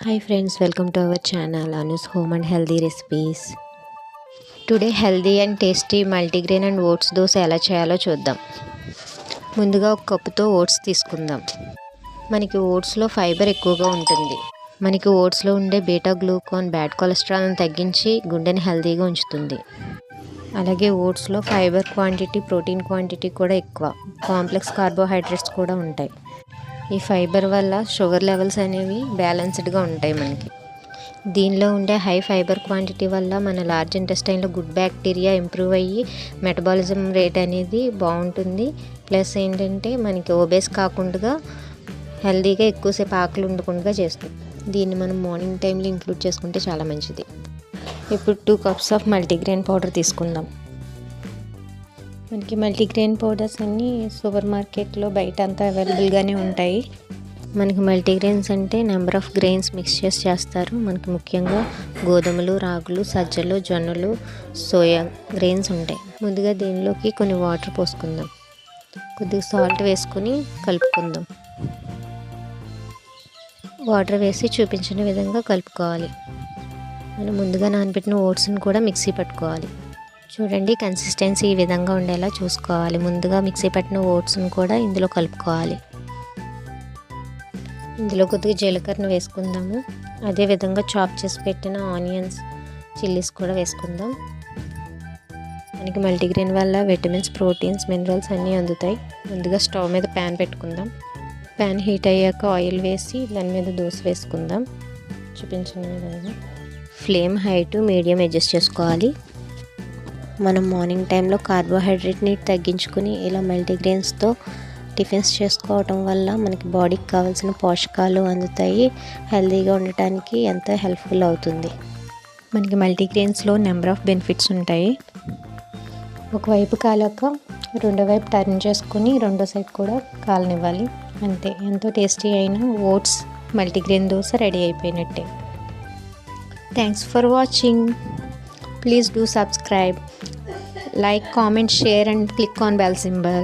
Hi friends, welcome to our channel Anu's Home and Healthy Recipes. Today healthy and tasty multigrain and oats dosa ఎలా చేయాలో చూద్దాం. ముందుగా ఒక కప్పుతో ఓట్స్ తీసుకుందాం. మనకి ఓట్స్లో ఫైబర్ ఎక్కువగా ఉంటుంది. మనకి ఓట్స్లో ఉండే బీటా గ్లూకాన్ బ్యాడ్ కొలెస్ట్రాల్ని తగ్గించి గుండెని హెల్తీగా ఉంచుతుంది. అలాగే ఓట్స్లో ఫైబర్ క్వాంటిటీ, ప్రోటీన్ క్వాంటిటీ కూడా ఎక్కువ. కాంప్లెక్స్ కార్బోహైడ్రేట్స్ కూడా ఉంటాయి. ఈ ఫైబర్ వల్ల షుగర్ లెవెల్స్ అనేవి బ్యాలెన్స్డ్గా ఉంటాయి మనకి. దీనిలో ఉండే హై ఫైబర్ క్వాంటిటీ వల్ల మన లార్జ్ ఇంటెస్టైన్లో గుడ్ బ్యాక్టీరియా ఇంప్రూవ్ అయ్యి మెటబాలిజం రేట్ అనేది బాగుంటుంది. ప్లస్ ఏంటంటే మనకి ఓబేస్ కాకుండా హెల్తీగా ఎక్కువసేపు ఆకలి ఉండకుండా చేస్తుంది. దీన్ని మనం మార్నింగ్ టైంలో ఇంక్లూడ్ చేసుకుంటే చాలా మంచిది. ఇప్పుడు 2 cups ఆఫ్ మల్టీగ్రెయిన్ పౌడర్ తీసుకుందాం. మనకి మల్టీగ్రెయిన్ పౌడర్స్ అన్నీ సూపర్ మార్కెట్లో బయట అంతా అవైలబుల్గానే ఉంటాయి. మనకి మల్టీగ్రెయిన్స్ అంటే నెంబర్ ఆఫ్ గ్రెయిన్స్ మిక్స్ చేస్తారు. మనకి ముఖ్యంగా గోధుమలు, రాగులు, సజ్జలు, జొన్నలు, సోయా గ్రెయిన్స్ ఉంటాయి. ముందుగా దీనిలోకి కొన్ని వాటర్ పోసుకుందాం. కొద్దిగా సాల్ట్ వేసుకొని కలుపుకుందాం. వాటర్ వేసి చూపించిన విధంగా కలుపుకోవాలి. మనం ముందుగా నానబెట్టిన ఓట్స్ని కూడా మిక్సీ పట్టుకోవాలి. చూడండి, కన్సిస్టెన్సీ ఈ విధంగా ఉండేలా చూసుకోవాలి. ముందుగా మిక్సీ పట్టిన ఓట్స్ని కూడా ఇందులో కలుపుకోవాలి. ఇందులో కొద్దిగా జీలకర్ర వేసుకుందాము. అదేవిధంగా చాప్ చేసి పెట్టిన ఆనియన్స్, చిల్లీస్ కూడా వేసుకుందాం. మనకి మల్టీగ్రెయిన్ వల్ల విటమిన్స్, ప్రోటీన్స్, మినరల్స్ అన్నీ అందుతాయి. ముందుగా స్టవ్ మీద ప్యాన్ పెట్టుకుందాం. ప్యాన్ హీట్ అయ్యాక ఆయిల్ వేసి దాని మీద దోశ వేసుకుందాం. చూపించిన విధంగా flame high to medium adjust చేసుకోవాలి. మనం మార్నింగ్ టైంలో కార్బోహైడ్రేట్ని తగ్గించుకుని ఇలా మల్టీగ్రెయిన్స్తో టిఫిన్స్ చేసుకోవటం వల్ల మనకి బాడీకి కావాల్సిన పోషకాలు అందుతాయి. హెల్తీగా ఉండటానికి ఎంతో హెల్ప్ఫుల్ అవుతుంది. మనకి మల్టీగ్రెయిన్స్లో నెంబర్ ఆఫ్ బెనిఫిట్స్ ఉంటాయి. ఒకవైపు కాలాక రెండో వైపు టర్న్ చేసుకుని రెండో సైడ్ కూడా కాలనివ్వాలి. అంతే, ఎంతో టేస్టీ అయిన ఓట్స్ మల్టీగ్రెయిన్ దోశ రెడీ అయిపోయినట్టే. Thanks for watching. Please do subscribe, like, comment, share and click on bell symbol.